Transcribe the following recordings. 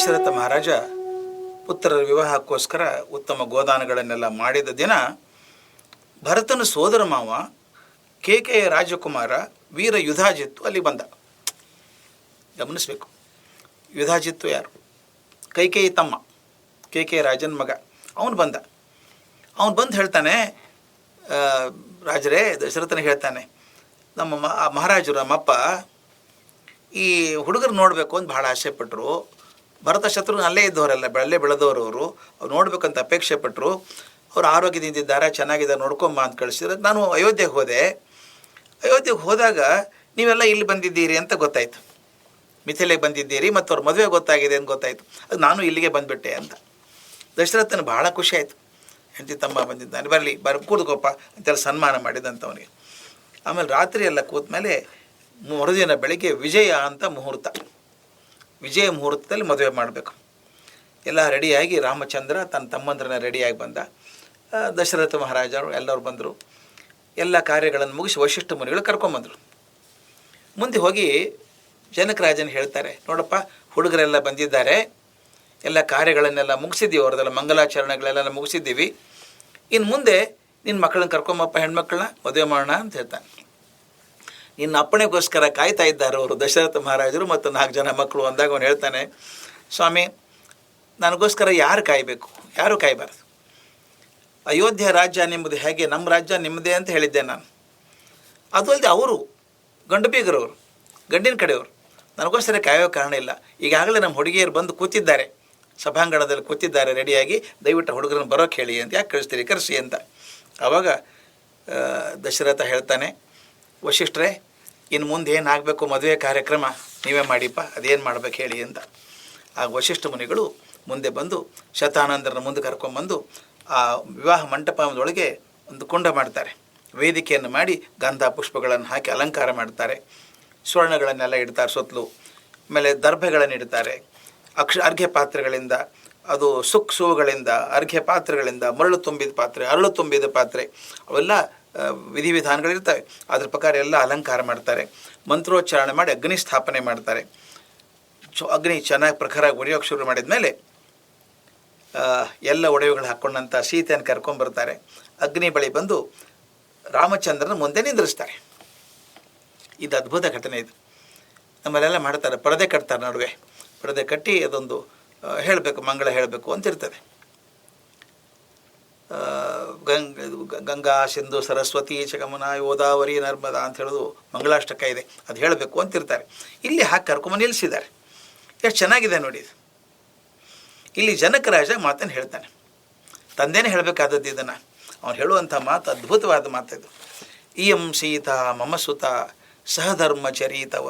ದಶರಥ ಮಹಾರಾಜ ಪುತ್ರರ ವಿವಾಹಕ್ಕೋಸ್ಕರ ಉತ್ತಮ ಗೋದಾನಗಳನ್ನೆಲ್ಲ ಮಾಡಿದ ದಿನ ಭರತನ ಸೋದರ ಮಾವ ಕೇಕೆಯ ರಾಜಕುಮಾರ ವೀರ ಯುಧಾಜಿತ್ತು ಅಲ್ಲಿ ಬಂದ. ಗಮನಿಸಬೇಕು, ಯುಧಾಜಿತ್ತು ಯಾರು? ಕೈಕೇಯಿ ತಮ್ಮ, ಕೇಕೆಯ ರಾಜನ ಮಗ. ಅವನು ಬಂದು ಹೇಳ್ತಾನೆ, ರಾಜರೇ, ದಶರಥನಿಗೆ ಹೇಳ್ತಾನೆ, ನಮ್ಮ ಮಹಾರಾಜರು ನಮ್ಮಪ್ಪ ಈ ಹುಡುಗರು ನೋಡಬೇಕು ಅಂತ ಭಾಳ ಆಸೆ ಪಟ್ಟರು. ಭರತ ಶತ್ರು ಅಲ್ಲೇ ಇದ್ದವರೆಲ್ಲ, ಅಲ್ಲೇ ಬೆಳೆದವರು ಅವ್ರು ನೋಡ್ಬೇಕಂತ ಅಪೇಕ್ಷೆ ಪಟ್ಟರು. ಅವ್ರು ಆರೋಗ್ಯದಿಂದಿದ್ದಾರೆ, ಚೆನ್ನಾಗಿದ್ದಾರೆ, ನೋಡ್ಕೊಂಬ ಅಂತ ಕಳಿಸಿದ್ರೆ ನಾನು ಅಯೋಧ್ಯೆಗೆ ಹೋದಾಗ ನೀವೆಲ್ಲ ಇಲ್ಲಿ ಬಂದಿದ್ದೀರಿ ಅಂತ ಗೊತ್ತಾಯಿತು. ಮಿಥಿಲೆಗೆ ಬಂದಿದ್ದೀರಿ ಮತ್ತು ಅವ್ರ ಮದುವೆ ಗೊತ್ತಾಗಿದೆ ಅಂತ ಗೊತ್ತಾಯಿತು. ಅದು ನಾನು ಇಲ್ಲಿಗೆ ಬಂದುಬಿಟ್ಟೆ ಅಂತ. ದಶರಥನ ಭಾಳ ಖುಷಿ ಆಯಿತು. ಹೆಂಡತಿ ತಮ್ಮ ಬಂದಿದ್ದಾನೆ, ಬರಲಿ ಕೂತ್ಕೋಪ ಅಂತೆಲ್ಲ ಸನ್ಮಾನ ಮಾಡಿದಂಥವನಿಗೆ. ಆಮೇಲೆ ರಾತ್ರಿ ಎಲ್ಲ ಕೂತ್ಮೇಲೆ ಮರುದಿನ ಬೆಳಗ್ಗೆ ವಿಜಯ ಅಂತ ಮುಹೂರ್ತ, ವಿಜಯ ಮುಹೂರ್ತದಲ್ಲಿ ಮದುವೆ ಮಾಡಬೇಕು. ಎಲ್ಲ ರೆಡಿಯಾಗಿ ರಾಮಚಂದ್ರ ತನ್ನ ತಮ್ಮಂದ್ರನ್ನ ರೆಡಿಯಾಗಿ ಬಂದ. ದಶರಥ ಮಹಾರಾಜರು ಎಲ್ಲರೂ ಬಂದರು. ಎಲ್ಲ ಕಾರ್ಯಗಳನ್ನು ಮುಗಿಸಿ ವಶಿಷ್ಠ ಮುನಿಗಳು ಕರ್ಕೊಂಬಂದರು. ಮುಂದೆ ಹೋಗಿ ಜನಕರಾಜನ ಹೇಳ್ತಾರೆ, ನೋಡಪ್ಪ, ಹುಡುಗರೆಲ್ಲ ಬಂದಿದ್ದಾರೆ, ಎಲ್ಲ ಕಾರ್ಯಗಳನ್ನೆಲ್ಲ ಮುಗಿಸಿದ್ದೀವಿ, ಅವ್ರದ್ದೆಲ್ಲ ಮಂಗಲಾಚರಣೆಗಳೆಲ್ಲ ಮುಗಿಸಿದ್ದೀವಿ. ಇನ್ನು ಮುಂದೆ ನಿನ್ನ ಮಕ್ಕಳನ್ನ ಕರ್ಕೊಂಬಪ್ಪ, ಹೆಣ್ಮಕ್ಳನ್ನ ಮದುವೆ ಮಾಡೋಣ ಅಂತ ಹೇಳ್ತಾನೆ. ನಿನ್ನ ಅಪ್ಪಣೆಗೋಸ್ಕರ ಕಾಯ್ತಾ ಇದ್ದಾರೆ ಅವರು, ದಶರಥ ಮಹಾರಾಜರು ಮತ್ತು 4 ಜನ ಮಕ್ಕಳು ಅಂದಾಗ ಅವನು ಹೇಳ್ತಾನೆ, ಸ್ವಾಮಿ, ನನಗೋಸ್ಕರ ಯಾರು ಕಾಯಬೇಕು? ಯಾರೂ ಕಾಯಬಾರ್ದು. ಅಯೋಧ್ಯ ರಾಜ್ಯ ನಿಮ್ಮದು ಹೇಗೆ ನಮ್ಮ ರಾಜ್ಯ ನಿಮ್ಮದೇ ಅಂತ ಹೇಳಿದ್ದೆ ನಾನು. ಅದು ಅಲ್ಲದೆ ಅವರು ಗಂಡು ಬೀಗರವರು, ಗಂಡಿನ ಕಡೆಯವರು, ನನಗೋಸ್ಕರ ಕಾಯೋ ಕಾರಣ ಇಲ್ಲ. ಈಗಾಗಲೇ ನಮ್ಮ ಹುಡುಗಿಯರು ಬಂದು ಕೂತಿದ್ದಾರೆ, ಸಭಾಂಗಣದಲ್ಲಿ ಕೂತಿದ್ದಾರೆ ರೆಡಿಯಾಗಿ, ದಯವಿಟ್ಟು ಹುಡುಗರನ್ನು ಬರೋಕ್ಕೆ ಹೇಳಿ ಅಂತ. ಯಾಕೆ ಕಳಿಸ್ತೀರಿ, ಕರೆಸಿ ಅಂತ. ಆವಾಗ ದಶರಥ ಹೇಳ್ತಾನೆ, ವಶಿಷ್ಠರೇ, ಇನ್ನು ಮುಂದೆ ಏನಾಗಬೇಕು ಮದುವೆ ಕಾರ್ಯಕ್ರಮ ನೀವೇ ಮಾಡಿಪ್ಪ, ಅದೇನು ಮಾಡ್ಬೇಕು ಹೇಳಿ ಅಂತ. ಆಗ ವಶಿಷ್ಠ ಮುನಿಗಳು ಮುಂದೆ ಬಂದು ಶತಾನಂದರನ್ನ ಮುಂದೆ ಕರ್ಕೊಂಡ್ಬಂದು ಆ ವಿವಾಹ ಮಂಟಪದೊಳಗೆ ಒಂದು ಕುಂಡ ಮಾಡ್ತಾರೆ. ವೇದಿಕೆಯನ್ನು ಮಾಡಿ ಗಂಧ ಪುಷ್ಪಗಳನ್ನು ಹಾಕಿ ಅಲಂಕಾರ ಮಾಡ್ತಾರೆ. ಸ್ವರ್ಣಗಳನ್ನೆಲ್ಲ ಇಡ್ತಾರೆ ಸುತ್ತಲೂ. ಆಮೇಲೆ ದರ್ಭೆಗಳನ್ನು ಇಡ್ತಾರೆ. ಅರ್ಘ್ಯ ಪಾತ್ರೆಗಳಿಂದ, ಅದು ಸುಗಳಿಂದ, ಅರ್ಘ್ಯ ಪಾತ್ರೆಗಳಿಂದ, ಮರಳು ತುಂಬಿದ ಪಾತ್ರೆ, ಅರಳು ತುಂಬಿದ ಪಾತ್ರೆ, ಅವೆಲ್ಲ ವಿಧಿವಿಧಾನಗಳಿರ್ತವೆ. ಅದ್ರ ಪ್ರಕಾರ ಎಲ್ಲ ಅಲಂಕಾರ ಮಾಡ್ತಾರೆ. ಮಂತ್ರೋಚ್ಚಾರಣೆ ಮಾಡಿ ಅಗ್ನಿ ಸ್ಥಾಪನೆ ಮಾಡ್ತಾರೆ. ಅಗ್ನಿ ಚೆನ್ನಾಗಿ ಪ್ರಖರವಾಗಿ ಉರಿಯೋಕ್ಕೆ ಶುರು ಮಾಡಿದ ಮೇಲೆ ಎಲ್ಲ ಒಡವೆಗಳು ಹಾಕ್ಕೊಂಡಂಥ ಸೀತೆಯನ್ನು ಕರ್ಕೊಂಬರ್ತಾರೆ. ಅಗ್ನಿ ಬಳಿ ಬಂದು ರಾಮಚಂದ್ರನ ಮುಂದೆ ನಿಂದ್ರಿಸ್ತಾರೆ. ಇದು ಅದ್ಭುತ ಘಟನೆ. ಇದು ನಮ್ಮಲ್ಲೆಲ್ಲ ಮಾಡ್ತಾರೆ, ಪರದೆ ಕಟ್ತಾರೆ, ನಡುವೆ ಪರದೆ ಕಟ್ಟಿ ಅದೊಂದು ಹೇಳಬೇಕು, ಮಂಗಳ ಹೇಳಬೇಕು ಅಂತಿರ್ತದೆ. ಗಂಗಾ ಸಿಂಧು ಸರಸ್ವತಿ ಚಗಮನ ಗೋದಾವರಿ ನರ್ಮದಾ ಅಂತ ಹೇಳೋದು ಮಂಗಳಾಷ್ಟಕ ಇದೆ, ಅದು ಹೇಳಬೇಕು ಅಂತಿರ್ತಾರೆ. ಇಲ್ಲಿ ಹಾಕಿ ಕರ್ಕೊಂಬಂದು ನಿಲ್ಲಿಸಿದ್ದಾರೆ. ಎಷ್ಟು ಚೆನ್ನಾಗಿದೆ ನೋಡಿ ಇದು. ಇಲ್ಲಿ ಜನಕರಾಜ ಮಾತನ್ನು ಹೇಳ್ತಾನೆ, ತಂದೆನೇ ಹೇಳಬೇಕಾದದ್ದು ಇದನ್ನು. ಅವನು ಹೇಳುವಂಥ ಮಾತು ಅದ್ಭುತವಾದ ಮಾತಿದು. ಇಯಂ ಸೀತಾ ಮಮ ಸುತ ಸಹಧರ್ಮಚರೀತವ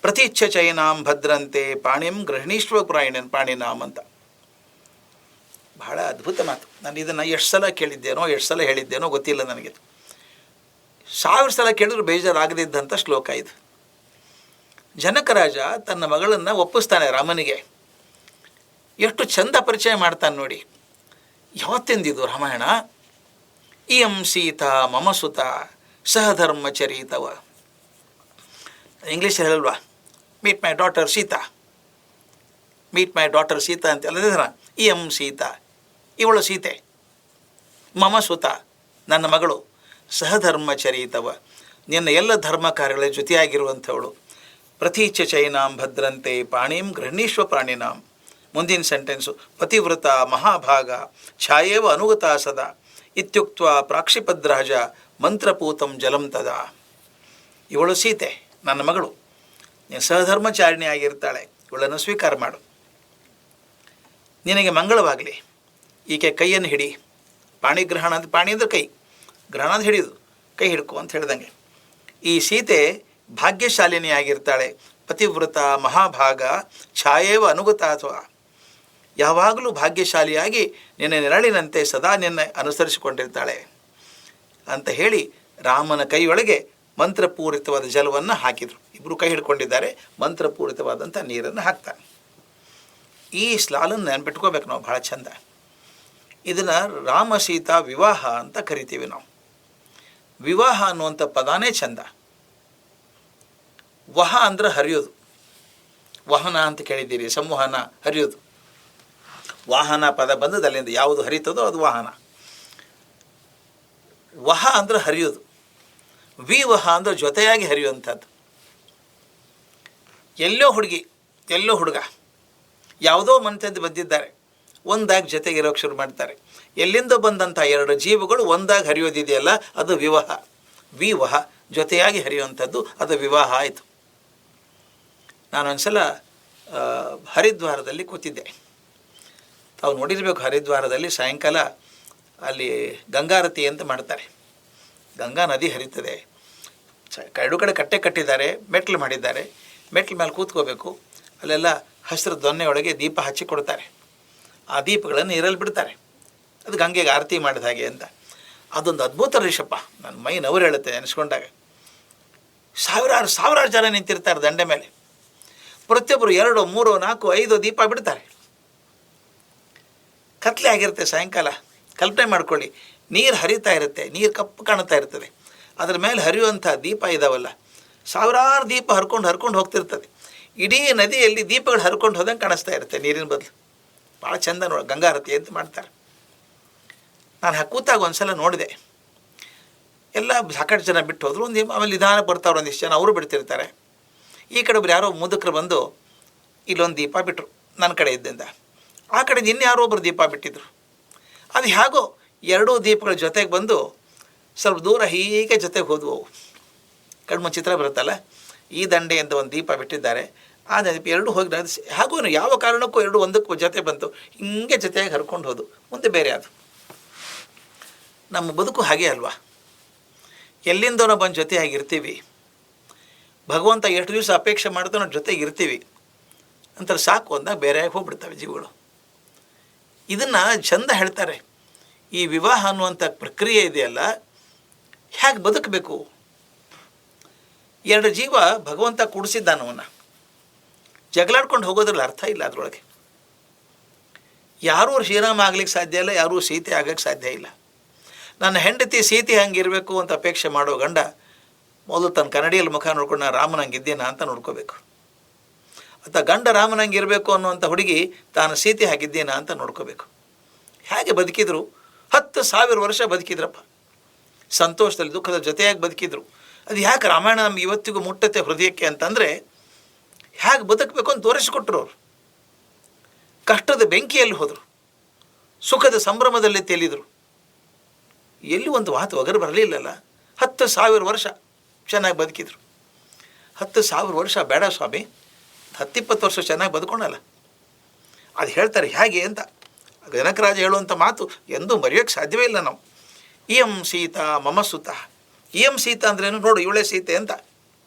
ಪ್ರತೀಚ್ಛ ಚೈನಾಂ ಭದ್ರಂತೆ ಪಾಣಿಂ ಗೃಹಿಣೀಶ್ವ ಪಾಣಿನಾಮ್ ಅಂತ. ಬಹಳ ಅದ್ಭುತ ಮಾತು. ನಾನು ಇದನ್ನು ಎಷ್ಟು ಸಲ ಕೇಳಿದ್ದೇನೋ, ಎಷ್ಟು ಸಲ ಹೇಳಿದ್ದೇನೋ ಗೊತ್ತಿಲ್ಲ ನನಗೆ. 1000 ಸಲ ಕೇಳಿದ್ರು ಬೇಜಾರಾಗದಿದ್ದಂಥ ಶ್ಲೋಕ ಇದು. ಜನಕರಾಜ ತನ್ನ ಮಗಳನ್ನು ಒಪ್ಪಿಸ್ತಾನೆ ರಾಮನಿಗೆ. ಎಷ್ಟು ಚಂದ ಪರಿಚಯ ಮಾಡ್ತಾನೆ ನೋಡಿ. ಯಾವತ್ತಿಂದಿದು ರಾಮಾಯಣ. ಇಯಂ ಸೀತಾ ಮಮ ಸುತ ಸಹಧರ್ಮಚರೀತವ. ಇಂಗ್ಲೀಷ್ ಹೇಳಲ್ವಾ, meet my daughter Sita, meet my daughter Sita ಅಂತ ಅಲ್ಲದಿದ್ರ. ಇಯಂ ಸೀತಾ, ಇವಳು ಸೀತೆ, ಮಮ ಸುತ, ನನ್ನ ಮಗಳು, ಸಹಧರ್ಮಚರೀತವ, ನಿನ್ನ ಎಲ್ಲ ಧರ್ಮ ಕಾರ್ಯಗಳ ಜೊತೆಯಾಗಿರುವಂಥವಳು. ಪ್ರತೀಚ್ಛ ಚೈನಾಂ ಭದ್ರಂತೆ ಪಾಣಿಂ ಗೃಹಿಣೀಶ್ವ ಪ್ರಾಣಿನಾಂ. ಮುಂದಿನ ಸೆಂಟೆನ್ಸು, ಪತಿವ್ರತ ಮಹಾಭಾಗ ಛಾಯೇವ ಅನುಗತ ಸದಾ ಇತ್ಯುಕ್ತ ಪ್ರಾಕ್ಷಿಪದ್ರಾಜ ಮಂತ್ರಪೂತಂ ಜಲಂ ತದಾ. ಇವಳು ಸೀತೆ, ನನ್ನ ಮಗಳು, ನೀನು ಸಹಧರ್ಮಚಾರಿಣಿ ಆಗಿರ್ತಾಳೆ, ಇವಳನ್ನು ಸ್ವೀಕಾರ ಮಾಡು, ನಿನಗೆ ಮಂಗಳವಾಗಲಿ. ಈಕೆ ಕೈಯನ್ನು ಹಿಡಿ. ಪಾಣಿಗ್ರಹಣ ಅಂತ, ಪಾಣಿ ಅಂದರೆ ಕೈ, ಗ್ರಹಣ ಅಂತ ಹಿಡಿಯೋದು, ಕೈ ಹಿಡ್ಕೊ ಅಂತ ಹೇಳ್ದಂಗೆ. ಈ ಸೀತೆ ಭಾಗ್ಯಶಾಲಿನಿ ಆಗಿರ್ತಾಳೆ, ಪತಿವ್ರತ ಮಹಾಭಾಗ ಛಾಯೇವ ಅನುಗತ ಅಥವಾ, ಯಾವಾಗಲೂ ಭಾಗ್ಯಶಾಲಿಯಾಗಿ ನಿನ್ನ ನೆರಳಿನಂತೆ ಸದಾ ನಿನ್ನ ಅನುಸರಿಸಿಕೊಂಡಿರ್ತಾಳೆ ಅಂತ ಹೇಳಿ ರಾಮನ ಕೈಯೊಳಗೆ ಮಂತ್ರಪೂರಿತವಾದ ಜಲವನ್ನು ಹಾಕಿದರು. ಇಬ್ಬರು ಕೈ ಹಿಡ್ಕೊಂಡಿದ್ದಾರೆ, ಮಂತ್ರಪೂರಿತವಾದಂಥ ನೀರನ್ನು ಹಾಕ್ತಾನೆ. ಈ ಸ್ಲಾಲನ್ನು ನೆನ್ಪಿಟ್ಕೋಬೇಕು ನಾವು, ಭಾಳ ಚಂದ. ಇದನ್ನು ರಾಮ ಸೀತಾ ವಿವಾಹ ಅಂತ ಕರಿತೀವಿ ನಾವು. ವಿವಾಹ ಅನ್ನುವಂಥ ಪದಾನೇ ಚಂದ. ವಹ ಅಂದರೆ ಹರಿಯೋದು, ವಹನ ಅಂತ ಕೇಳಿದ್ದೀರಿ, ಸಂವಹನ ಹರಿಯೋದು. ವಾಹನ ಪದ ಬಂದದ್ದು ಅಲ್ಲಿಂದ, ಯಾವುದು ಹರಿತದೋ ಅದು ವಾಹನ. ವಹ ಅಂದ್ರೆ ಹರಿಯೋದು, ವಿವಹ ಅಂದ್ರೆ ಜೊತೆಯಾಗಿ ಹರಿಯುವಂಥದ್ದು. ಎಲ್ಲೋ ಹುಡುಗಿ ಎಲ್ಲೋ ಹುಡುಗ ಯಾವುದೋ ಮನೆತಂದು ಬಂದಿದ್ದಾರೆ, ಒಂದಾಗಿ ಜೊತೆಗಿರೋಕ್ಕೆ ಶುರು ಮಾಡ್ತಾರೆ. ಎಲ್ಲಿಂದ ಬಂದಂಥ ಎರಡು ಜೀವಗಳು ಒಂದಾಗಿ ಹರಿಯೋದಿದೆಯಲ್ಲ ಅದು ವಿವಾಹ. ವಿವಾಹ ಜೊತೆಯಾಗಿ ಹರಿಯುವಂಥದ್ದು, ಅದು ವಿವಾಹ ಆಯಿತು. ನಾನೊಂದ್ಸಲ ಹರಿದ್ವಾರದಲ್ಲಿ ಕೂತಿದ್ದೆ. ತಾವು ನೋಡಿರಬೇಕು, ಹರಿದ್ವಾರದಲ್ಲಿ ಸಾಯಂಕಾಲ ಅಲ್ಲಿ ಗಂಗಾರತಿ ಅಂತ ಮಾಡ್ತಾರೆ. ಗಂಗಾ ನದಿ ಹರಿತದೆ, ಎರಡು ಕಡೆ ಕಟ್ಟೆ ಕಟ್ಟಿದ್ದಾರೆ, ಮೆಟ್ಲು ಮಾಡಿದ್ದಾರೆ. ಮೆಟ್ಲ ಮೇಲೆ ಕೂತ್ಕೋಬೇಕು. ಅಲ್ಲೆಲ್ಲ ಹಸಿರು ದೊನ್ನೆಯೊಳಗೆ ದೀಪ ಹಚ್ಚಿ ಕೊಡ್ತಾರೆ. ಆ ದೀಪಗಳನ್ನು ನೀರಲ್ಲಿ ಬಿಡ್ತಾರೆ. ಅದು ಗಂಗೆಗೆ ಆರತಿ ಮಾಡಿದ ಹಾಗೆ ಅಂತ. ಅದೊಂದು ಅದ್ಭುತ ರಿಷಪ್ಪ, ನನ್ನ ಮೈ ನವರು ಹೇಳುತ್ತೆ ನೆನೆಸ್ಕೊಂಡಾಗ. ಸಾವಿರಾರು ಜನ ನಿಂತಿರ್ತಾರೆ ದಂಡೆ ಮೇಲೆ. ಪ್ರತಿಯೊಬ್ಬರು 2, 3, 4, 5 ದೀಪ ಬಿಡ್ತಾರೆ. ಕತ್ಲೆ ಆಗಿರುತ್ತೆ ಸಾಯಂಕಾಲ. ಕಲ್ಪನೆ ಮಾಡ್ಕೊಳ್ಳಿ, ನೀರು ಹರಿತಾ ಇರುತ್ತೆ, ನೀರು ಕಪ್ಪು ಕಾಣ್ತಾ ಇರ್ತದೆ. ಅದ್ರ ಮೇಲೆ ಹರಿಯುವಂಥ ದೀಪ ಇದಾವಲ್ಲ, ಸಾವಿರಾರು ದೀಪ ಹರ್ಕೊಂಡು ಹೋಗ್ತಿರ್ತದೆ. ಇಡೀ ನದಿಯಲ್ಲಿ ದೀಪಗಳು ಹರ್ಕೊಂಡು ಹೋದಂಗೆ ಕಾಣಿಸ್ತಾ ಇರುತ್ತೆ ನೀರಿನ ಬದಲು. ಭಾಳ ಚೆಂದ ನೋಡಿ, ಗಂಗಾರತಿ ಅಂತ ಮಾಡ್ತಾರೆ. ನಾನು ಕೂತಾಗ ಒಂದು ಸಲ ನೋಡಿದೆ, ಎಲ್ಲ ಸಾಕಷ್ಟು ಜನ ಬಿಟ್ಟು ಹೋದ್ರು. ಆಮೇಲೆ ನಿಧಾನ ಬರ್ತಾವ್ರು ಒಂದಿಷ್ಟು ಜನ, ಅವರು ಬಿಡ್ತಿರ್ತಾರೆ. ಈ ಕಡೆ ಒಬ್ರು ಯಾರೋ ಮುದುಕರು ಬಂದು ಇಲ್ಲೊಂದು ದೀಪ ಬಿಟ್ಟರು ನನ್ನ ಕಡೆ ಇದ್ದಿಂದ. ಆ ಕಡೆ ಇನ್ಯಾರೋ ಒಬ್ಬರು ದೀಪ ಬಿಟ್ಟಿದ್ರು. ಅದು ಹೇಗೋ ಎರಡೂ ದೀಪಗಳ ಜೊತೆಗೆ ಬಂದು ಸ್ವಲ್ಪ ದೂರ ಹೀಗೆ ಜೊತೆಗೆ ಹೋದವು. ಕಣ್ಮು ಚಿತ್ರ ಬರುತ್ತಲ್ಲ, ಈ ದಂಡೆ ಅಂತ ಒಂದು ದೀಪ ಬಿಟ್ಟಿದ್ದಾರೆ, ಆ ದೀಪ ಎರಡು ಹೋಗಿ ಹಾಗೂ ಯಾವ ಕಾರಣಕ್ಕೂ ಎರಡು ಒಂದಕ್ಕೂ ಜೊತೆ ಬಂತು, ಹಿಂಗೆ ಜೊತೆಯಾಗಿ ಹರ್ಕೊಂಡು ಹೋದು. ಮುಂದೆ ಬೇರೆ ಅದು. ನಮ್ಮ ಬದುಕು ಹಾಗೆ ಅಲ್ವಾ, ಎಲ್ಲಿಂದನೋ ಬಂದು ಜೊತೆಯಾಗಿರ್ತೀವಿ. ಭಗವಂತ ಎಷ್ಟು ದಿವಸ ಅಪೇಕ್ಷೆ ಮಾಡ್ತಾನೋ ಜೊತೆಗೆ ಇರ್ತೀವಿ ಅಂತ ಸಾಕು ಅಂದಾಗ ಬೇರೆಯಾಗಿ ಹೋಗ್ಬಿಡ್ತವೆ ಜೀವಗಳು. ಇದನ್ನು ಚಂದ ಹೇಳ್ತಾರೆ. ಈ ವಿವಾಹ ಅನ್ನುವಂಥ ಪ್ರಕ್ರಿಯೆ ಇದೆಯಲ್ಲ, ಹೇಗೆ ಬದುಕಬೇಕು. ಎರಡು ಜೀವ ಭಗವಂತ ಕೂಡಿಸಿದ್ದಾನವನ್ನ, ಜಗಳಾಡ್ಕೊಂಡು ಹೋಗೋದ್ರಲ್ಲಿ ಅರ್ಥ ಇಲ್ಲ. ಅದರೊಳಗೆ ಯಾರೂ ಶ್ರೀರಾಮ ಆಗ್ಲಿಕ್ಕೆ ಸಾಧ್ಯ ಇಲ್ಲ, ಯಾರೂ ಸೀತೆ ಆಗಕ್ಕೆ ಸಾಧ್ಯ ಇಲ್ಲ. ನನ್ನ ಹೆಂಡತಿ ಸೀತೆ ಹಂಗಿರಬೇಕು ಅಂತ ಅಪೇಕ್ಷೆ ಮಾಡೋ ಗಂಡ ಮೊದಲು ತನ್ನ ಕನ್ನಡಿಯಲ್ಲಿ ಮುಖ ನೋಡ್ಕೊಂಡು ನಾನು ರಾಮನಂಗಿದ್ದೀನಾ ಅಂತ ನೋಡ್ಕೋಬೇಕು. ಅಥವಾ ಗಂಡ ರಾಮನಂಗಿರಬೇಕು ಅನ್ನುವಂಥ ಹುಡುಗಿ ತಾನು ಸೀತೆ ಹಾಕಿದ್ದೀನಾ ಅಂತ ನೋಡ್ಕೋಬೇಕು. ಹೇಗೆ ಬದುಕಿದ್ರು? 10,000 ವರ್ಷ ಬದುಕಿದ್ರಪ್ಪ, ಸಂತೋಷದಲ್ಲಿ ದುಃಖದ ಜೊತೆಯಾಗಿ ಬದುಕಿದ್ರು. ಅದು ಯಾಕೆ ರಾಮಾಯಣ ನಮ್ಗೆ ಇವತ್ತಿಗೂ ಮುಟ್ಟತ್ತೆ ಹೃದಯಕ್ಕೆ ಅಂತಂದರೆ, ಹೇಗೆ ಬದುಕಬೇಕು ಅಂತ ತೋರಿಸಿಕೊಟ್ರು ಅವರು. ಕಷ್ಟದ ಬೆಂಕಿಯಲ್ಲಿ ಹೋದರು, ಸುಖದ ಸಂಭ್ರಮದಲ್ಲಿ ತೇಲಿದರು. ಎಲ್ಲಿ ಒಂದು ಮಾತು ಒಗರು ಬರಲಿಲ್ಲಲ್ಲ. 10,000 ವರ್ಷ ಚೆನ್ನಾಗಿ ಬದುಕಿದ್ರು. 10,000 ವರ್ಷ ಬೇಡ ಸ್ವಾಮಿ, 10-20 ವರ್ಷ ಚೆನ್ನಾಗಿ ಬದುಕೊಂಡಲ್ಲ. ಅದು ಹೇಳ್ತಾರೆ ಹೇಗೆ ಅಂತ. ಜನಕರಾಜ ಹೇಳುವಂಥ ಮಾತು ಎಂದೂ ಮರೆಯೋಕ್ಕೆ ಸಾಧ್ಯವೇ ಇಲ್ಲ ನಾವು. ಇಯಂ ಸೀತಾ ಮಮ ಸುತ. ಇಯಂ ಸೀತಾ ಅಂದ್ರೇನು? ನೋಡು, ಇವಳೇ ಸೀತೆ ಅಂತ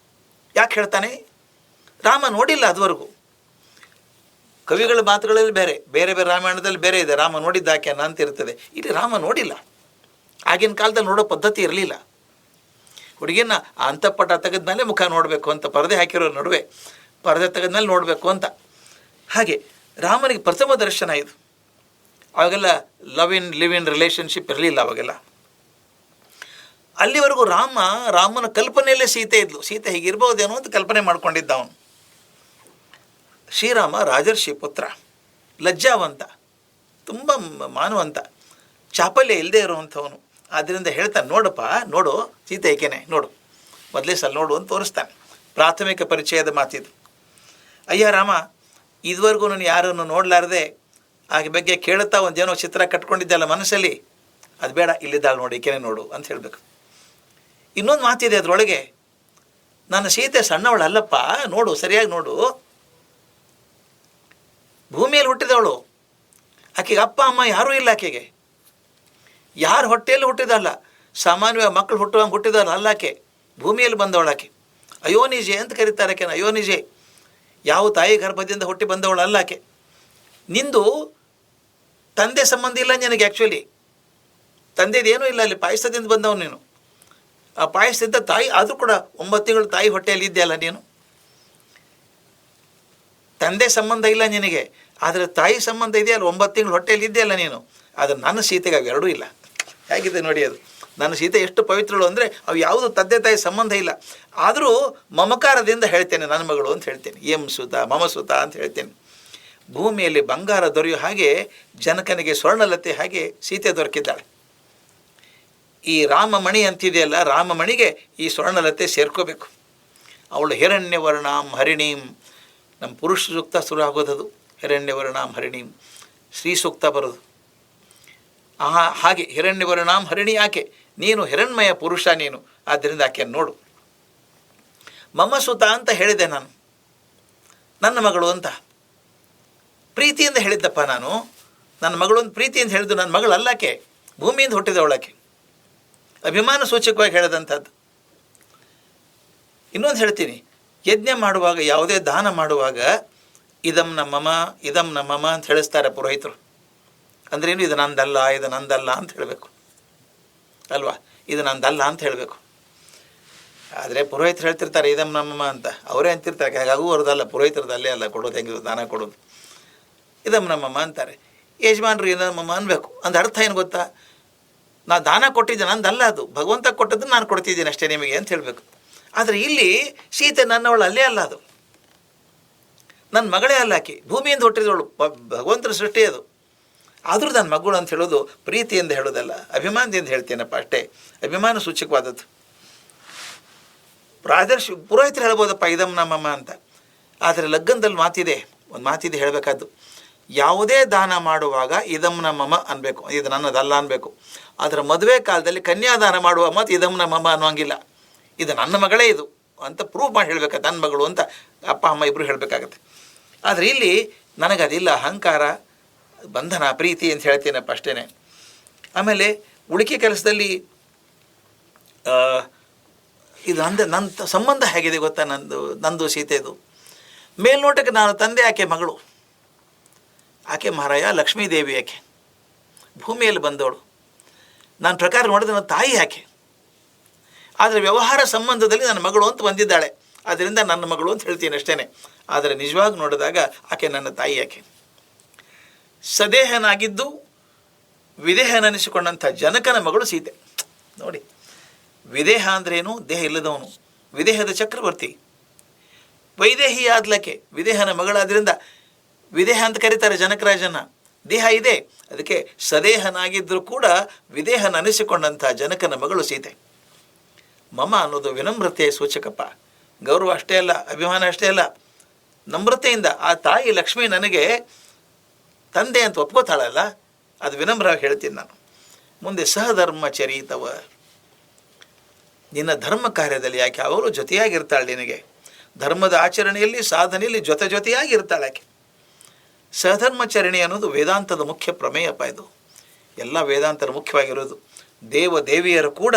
ಯಾಕೆ ಹೇಳ್ತಾನೆ? ರಾಮ ನೋಡಿಲ್ಲ ಅದುವರೆಗೂ. ಕವಿಗಳ ಮಾತುಗಳಲ್ಲಿ ಬೇರೆ ಬೇರೆ ರಾಮಾಯಣದಲ್ಲಿ ಬೇರೆ ಇದೆ. ರಾಮ ನೋಡಿದ್ದಾಕೆ ಅಂತ ಇರ್ತದೆ. ಇಲ್ಲಿ ರಾಮ ನೋಡಿಲ್ಲ. ಆಗಿನ ಕಾಲದಲ್ಲಿ ನೋಡೋ ಪದ್ಧತಿ ಇರಲಿಲ್ಲ. ಹುಡುಗಿನ ಅಂತಃಪಟ ತೆಗೆದ್ಮೇಲೆ ಮುಖ ನೋಡಬೇಕು ಅಂತ, ಪರದೆ ಹಾಕಿರೋ ನಡುವೆ ಪರದೆ ತೆಗೆದ್ಮೇಲೆ ನೋಡಬೇಕು ಅಂತ. ಹಾಗೆ ರಾಮನಿಗೆ ಪ್ರಥಮ ದರ್ಶನ ಇದು. ಅವಾಗೆಲ್ಲ ಲಿವ್ ಇನ್ ರಿಲೇಷನ್ಶಿಪ್ ಇರಲಿಲ್ಲ ಅವಾಗೆಲ್ಲ. ಅಲ್ಲಿವರೆಗೂ ರಾಮನ ಕಲ್ಪನೆಯಲ್ಲೇ ಸೀತೆ ಇದ್ಲು. ಸೀತೆ ಹೀಗಿರ್ಬೋದೇನೋ ಅಂತ ಕಲ್ಪನೆ ಮಾಡ್ಕೊಂಡಿದ್ದ ಅವನು. ಶ್ರೀರಾಮ ರಾಜರ್ಷಿ ಪುತ್ರ, ಲಜ್ಜಾವಂತ, ತುಂಬ ಮಾನವಂತ, ಚಾಪಲ್ಯ ಇಲ್ಲದೆ ಇರುವಂಥವನು. ಆದ್ದರಿಂದ ಹೇಳ್ತಾನೆ, ನೋಡಪ್ಪ ನೋಡು ಸೀತೆ ಏಕೆನೆ ನೋಡು, ಮೊದಲೇ ಸಲ ನೋಡು ಅಂತ ತೋರಿಸ್ತಾನೆ. ಪ್ರಾಥಮಿಕ ಪರಿಚಯದ ಮಾತಿದು. ಅಯ್ಯ ರಾಮ, ಇದುವರೆಗೂ ನಾನು ಯಾರನ್ನು ನೋಡಲಾರದೆ ಆಕೆ ಬಗ್ಗೆ ಕೇಳುತ್ತಾ ಒಂದೇನೋ ಚಿತ್ರ ಕಟ್ಕೊಂಡಿದ್ದೆಲ್ಲ ಮನಸ್ಸಲ್ಲಿ, ಅದು ಬೇಡ, ಇಲ್ಲಿದ್ದಾಳೆ ನೋಡಿ ಈಕೆನೆ ನೋಡು ಅಂತ ಹೇಳಬೇಕು. ಇನ್ನೊಂದು ಮಾತಿದೆ ಅದರೊಳಗೆ, ನನ್ನ ಸೀತೆ ಸಣ್ಣವಳಲ್ಲಪ್ಪ, ನೋಡು ಸರಿಯಾಗಿ ನೋಡು, ಭೂಮಿಯಲ್ಲಿ ಹುಟ್ಟಿದವಳು, ಆಕೆಗೆ ಅಪ್ಪ ಅಮ್ಮ ಯಾರೂ ಇಲ್ಲ. ಆಕೆಗೆ ಯಾರು ಹೊಟ್ಟೆಯಲ್ಲಿ ಹುಟ್ಟಿದಲ್ಲ, ಸಾಮಾನ್ಯವಾಗಿ ಮಕ್ಕಳು ಹುಟ್ಟುವಂಗೆ ಹುಟ್ಟಿದವಲ್ಲ ಅಲ್ಲ, ಆಕೆ ಭೂಮಿಯಲ್ಲಿ ಬಂದವಳು. ಆಕೆ ಅಯೋನಿಜೆ ಅಂತ ಕರೀತಾರೆ ಆಕೆನ, ಅಯೋನಿಜೆ. ಯಾವ ತಾಯಿ ಗರ್ಭದಿಂದ ಹುಟ್ಟಿ ಬಂದವಳು ಅಲ್ಲ ಆಕೆ. ನಿಂದು ತಂದೆ ಸಂಬಂಧ ಇಲ್ಲ ನಿನಗೆ. ಆ್ಯಕ್ಚುಲಿ ತಂದೆದೇನೂ ಇಲ್ಲ, ಅಲ್ಲಿ ಪಾಯಸದಿಂದ ಬಂದವನು ನೀನು. ಆ ಪಾಯಸದಿಂದ ತಾಯಿ ಆದರೂ ಕೂಡ 9 ತಿಂಗಳು ತಾಯಿ ಹೊಟ್ಟೆಯಲ್ಲಿ ಇದೆಯಲ್ಲ ನೀನು. ತಂದೆ ಸಂಬಂಧ ಇಲ್ಲ ನಿನಗೆ, ಆದರೆ ತಾಯಿ ಸಂಬಂಧ ಇದೆಯಲ್ಲ, 9 ತಿಂಗಳು ಹೊಟ್ಟೆಯಲ್ಲಿ ಇದೆಯಲ್ಲ ನೀನು. ಆದರೆ ನನ್ನ ಸೀತೆಗೆ ಅವೆರಡೂ ಇಲ್ಲ. ಹೇಗಿದೆ ನೋಡಿ ಅದು. ನನ್ನ ಸೀತೆ ಎಷ್ಟು ಪವಿತ್ರಳು ಅಂದರೆ ಅವು ಯಾವುದು ತಂದೆ ತಾಯಿ ಸಂಬಂಧ ಇಲ್ಲ. ಆದರೂ ಮಮಕಾರದಿಂದ ಹೇಳ್ತೇನೆ ನನ್ನ ಮಗಳು ಅಂತ ಹೇಳ್ತೇನೆ. ಎಂ ಸುತ ಮಮ ಸುತ ಅಂತ ಹೇಳ್ತೇನೆ. ಭೂಮಿಯಲ್ಲಿ ಬಂಗಾರ ದೊರೆಯೋ ಹಾಗೆ ಜನಕನಿಗೆ ಸ್ವರ್ಣಲತೆ ಹಾಗೆ ಸೀತೆ ದೊರಕಿದ್ದಾಳೆ. ಈ ರಾಮಮಣಿ ಅಂತಿದೆಯಲ್ಲ, ರಾಮಮಣಿಗೆ ಈ ಸ್ವರ್ಣಲತೆ ಸೇರ್ಕೋಬೇಕು. ಅವಳು ಹಿರಣ್ಯವರ್ಣಾಂ ಹರಿಣೀಂ, ನಮ್ಮ ಪುರುಷ ಸೂಕ್ತ ಶುರು ಆಗೋದದು. ಹಿರಣ್ಯವರ್ಣಾಂ ಹರಿಣೀಂ ಶ್ರೀ ಸೂಕ್ತ ಬರೋದು. ಹಾಗೆ ಹಿರಣ್ಯವರ್ಣಾಂ ಹರಿಣಿ ಆಕೆ, ನೀನು ಹಿರಣ್ಮಯ ಪುರುಷ ನೀನು, ಆದ್ದರಿಂದ ಆಕೆ ನೋಡು. ಮಮ್ಮ ಸುತ ಅಂತ ಹೇಳಿದೆ ನಾನು, ನನ್ನ ಮಗಳು ಅಂತ ಪ್ರೀತಿಯಿಂದ ಹೇಳಿದ್ದಪ್ಪ ನಾನು. ನನ್ನ ಮಗಳು ಅಂತ ಪ್ರೀತಿಯಿಂದ ಹೇಳಿದ್ದು. ನನ್ನ ಮಗಳು ಅಲ್ಲಾಕೆ, ಭೂಮಿಯಿಂದ ಹುಟ್ಟಿದವಳಾಕೆ, ಅಭಿಮಾನ ಸೂಚಕವಾಗಿ ಹೇಳಿದಂಥದ್ದು. ಇನ್ನೊಂದು ಹೇಳ್ತೀನಿ, ಯಜ್ಞ ಮಾಡುವಾಗ, ಯಾವುದೇ ದಾನ ಮಾಡುವಾಗ ಇದಂ ನಮ್ಮಮ್ಮ ಇದಂ ನಮ್ಮಮ್ಮ ಅಂತ ಹೇಳಿಸ್ತಾರೆ ಪುರೋಹಿತರು. ಅಂದ್ರೇನು, ಇದು ನಂದಲ್ಲ ಇದು ನಂದಲ್ಲ ಅಂತ ಹೇಳಬೇಕು ಅಲ್ವಾ, ಇದು ನಂದಲ್ಲ ಅಂತ ಹೇಳಬೇಕು. ಆದರೆ ಪುರೋಹಿತರು ಹೇಳ್ತಿರ್ತಾರೆ ಇದಂ ನಮ್ಮಮ್ಮ ಅಂತ, ಅವರೇ ಅಂತಿರ್ತಾರೆ. ಹಾಗಾಗೂ ಅವ್ರದ್ದಲ್ಲ, ಪುರೋಹಿತರದ್ದು ಅಲ್ಲೇ ಅಲ್ಲ ಕೊಡೋದು, ಹೆಂಗೆ ದಾನ ಕೊಡೋದು. ಇದಂ ನಮ್ಮಮ್ಮ ಅಂತಾರೆ. ಯಜಮಾನ್ರು ಇದಮ್ಮಮ್ಮ ಅನ್ಬೇಕು. ಅಂದ ಅರ್ಥ ಏನು ಗೊತ್ತಾ, ನಾ ದಾನ ಕೊಟ್ಟಿದ್ದೆ ನಂದಲ್ಲ, ಅದು ಭಗವಂತ ಕೊಟ್ಟದ್ದು ನಾನು ಕೊಡ್ತಿದ್ದೀನಿ ಅಷ್ಟೇ ನಿಮಗೆ ಅಂತ ಹೇಳಬೇಕು. ಆದರೆ ಇಲ್ಲಿ ಸೀತೆ ನನ್ನವಳು ಅಲ್ಲೇ ಅಲ್ಲ, ಅದು ನನ್ನ ಮಗಳೇ ಅಲ್ಲ, ಆಕೆ ಭೂಮಿಯಿಂದ ಹುಟ್ಟಿದವಳು, ಭಗವಂತನ ಸೃಷ್ಟಿ ಅದು. ಆದರೂ ನನ್ನ ಮಗಳು ಅಂತ ಹೇಳೋದು ಪ್ರೀತಿಯಿಂದ ಹೇಳೋದಲ್ಲ, ಅಭಿಮಾನದಿಂದ ಹೇಳ್ತೇನಪ್ಪ ಅಷ್ಟೇ, ಅಭಿಮಾನ ಸೂಚಕವಾದದ್ದು. ಪುರೋಹಿತರು ಹೇಳ್ಬೋದಪ್ಪ ಇದಂ ನಮ್ಮಮ್ಮ ಅಂತ. ಆದರೆ ಲಗ್ನದಲ್ಲಿ ಮಾತಿದೆ, ಒಂದು ಮಾತಿದೆ ಹೇಳಬೇಕಾದ್ದು, ಯಾವುದೇ ದಾನ ಮಾಡುವಾಗ ಇದಂ ನಮ್ಮಮ್ಮ ಅನ್ಬೇಕು, ಇದು ನನ್ನದಲ್ಲ ಅನ್ಬೇಕು. ಆದರೆ ಮದುವೆ ಕಾಲದಲ್ಲಿ ಕನ್ಯಾದಾನ ಮಾಡುವ ಮಾತು ಇದಂ ನಮ್ಮಮ್ಮ ಅನ್ನೋಂಗಿಲ್ಲ, ಇದು ನನ್ನ ಮಗಳೇ ಇದು ಅಂತ ಪ್ರೂವ್ ಮಾಡಿ ಹೇಳಬೇಕಾಗತ್ತೆ, ನನ್ನ ಮಗಳು ಅಂತ ಅಪ್ಪ ಅಮ್ಮ ಇಬ್ಬರು ಹೇಳಬೇಕಾಗತ್ತೆ. ಆದರೆ ಇಲ್ಲಿ ನನಗದಿಲ್ಲ, ಅಹಂಕಾರ ಬಂಧನ ಪ್ರೀತಿ ಅಂತ ಹೇಳ್ತೀನಪ್ಪ ಅಷ್ಟೇ. ಆಮೇಲೆ ಉಳಿಕೆ ಕೆಲಸದಲ್ಲಿ ಇದು ನನ್ನ ಸಂಬಂಧ ಹೇಗಿದೆ ಗೊತ್ತಾ, ನಂದು ಸೀತೆದು. ಮೇಲ್ನೋಟಕ್ಕೆ ನಾನು ತಂದೆ, ಆಕೆ ಮಗಳು, ಆಕೆ ಮಹಾರಾಯ ಲಕ್ಷ್ಮೀದೇವಿ, ಆಕೆ ಭೂಮಿಯಲ್ಲಿ ಬಂದವಳು. ನನ್ನ ಪ್ರಕಾರ ನೋಡಿದ್ರೆ ನನ್ನ ತಾಯಿ ಆಕೆ. ಆದರೆ ವ್ಯವಹಾರ ಸಂಬಂಧದಲ್ಲಿ ನನ್ನ ಮಗಳು ಅಂತ ಬಂದಿದ್ದಾಳೆ, ಆದ್ದರಿಂದ ನನ್ನ ಮಗಳು ಅಂತ ಹೇಳ್ತೀನಿ ಅಷ್ಟೇ. ಆದರೆ ನಿಜವಾಗಿ ನೋಡಿದಾಗ ಆಕೆ ನನ್ನ ತಾಯಿ. ಆಕೆ ಸದೇಹನಾಗಿದ್ದು ವಿದೇಹನೆನಿಸಿಕೊಂಡಂಥ ಜನಕನ ಮಗಳು ಸೀತೆ. ನೋಡಿ, ವಿದೇಹ ಅಂದ್ರೇನು, ದೇಹ ಇಲ್ಲದವನು, ವಿದೇಹದ ಚಕ್ರವರ್ತಿ. ವೈದೇಹಿ ಆದ್ಲಕ್ಕೆ ವಿದೇಹನ ಮಗಳಾದ್ರಿಂದ ವಿದೇಹ ಅಂತ ಕರೀತಾರೆ ಜನಕರಾಜನ. ದೇಹ ಇದೆ, ಅದಕ್ಕೆ ಸದೇಹನಾಗಿದ್ದರೂ ಕೂಡ ವಿದೇಹನನಿಸಿಕೊಂಡಂಥ ಜನಕನ ಮಗಳು ಸೀತೆ. ಮಮ ಅನ್ನೋದು ವಿನಮ್ರತೆಯ ಸೂಚಕಪ್ಪ, ಗೌರವ ಅಷ್ಟೇ ಅಲ್ಲ, ಅಭಿಮಾನ ಅಷ್ಟೇ ಅಲ್ಲ, ನಮ್ರತೆಯಿಂದ ಆ ತಾಯಿ ಲಕ್ಷ್ಮಿ ನನಗೆ ತಂದೆ ಅಂತ ಒಪ್ಕೋತಾಳಲ್ಲ, ಅದು ವಿನಮ್ರವಾಗಿ ಹೇಳ್ತೀನಿ ನಾನು. ಮುಂದೆ ಸಹಧರ್ಮ ಚರಿತವ, ನಿನ್ನ ಧರ್ಮ ಕಾರ್ಯದಲ್ಲಿ ಯಾಕೆ ಅವರು ಜೊತೆಯಾಗಿರ್ತಾಳೆ, ನಿನಗೆ ಧರ್ಮದ ಆಚರಣೆಯಲ್ಲಿ ಸಾಧನೆಯಲ್ಲಿ ಜೊತೆಯಾಗಿರ್ತಾಳೆ ಆಕೆ. ಸಹಧರ್ಮಚರಣೆ ಅನ್ನೋದು ವೇದಾಂತದ ಮುಖ್ಯ ಪ್ರಮೇಯಪ್ಪ. ಇದು ಎಲ್ಲ ವೇದಾಂತದ ಮುಖ್ಯವಾಗಿರೋದು. ದೇವ ದೇವಿಯರು ಕೂಡ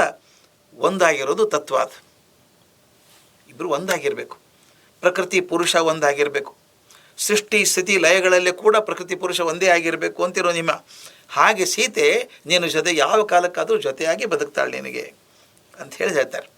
ಒಂದಾಗಿರೋದು ತತ್ವ. ಅದು ಇಬ್ಬರು ಒಂದಾಗಿರಬೇಕು. ಪ್ರಕೃತಿ ಪುರುಷ ಒಂದಾಗಿರಬೇಕು. ಸೃಷ್ಟಿ ಸ್ಥಿತಿ ಲಯಗಳಲ್ಲಿ ಕೂಡ ಪ್ರಕೃತಿ ಪುರುಷ ಒಂದೇ ಆಗಿರಬೇಕು ಅಂತಿರೋ ನಿಮ್ಮ. ಹಾಗೆ ಸೀತೆ ನೀನು ಜೊತೆ ಯಾವ ಕಾಲಕ್ಕಾದರೂ ಜೊತೆಯಾಗಿ ಬದುಕ್ತಾಳೆ ನಿನಗೆ ಅಂತ ಹೇಳಿ ಹೇಳ್ತಾರೆ.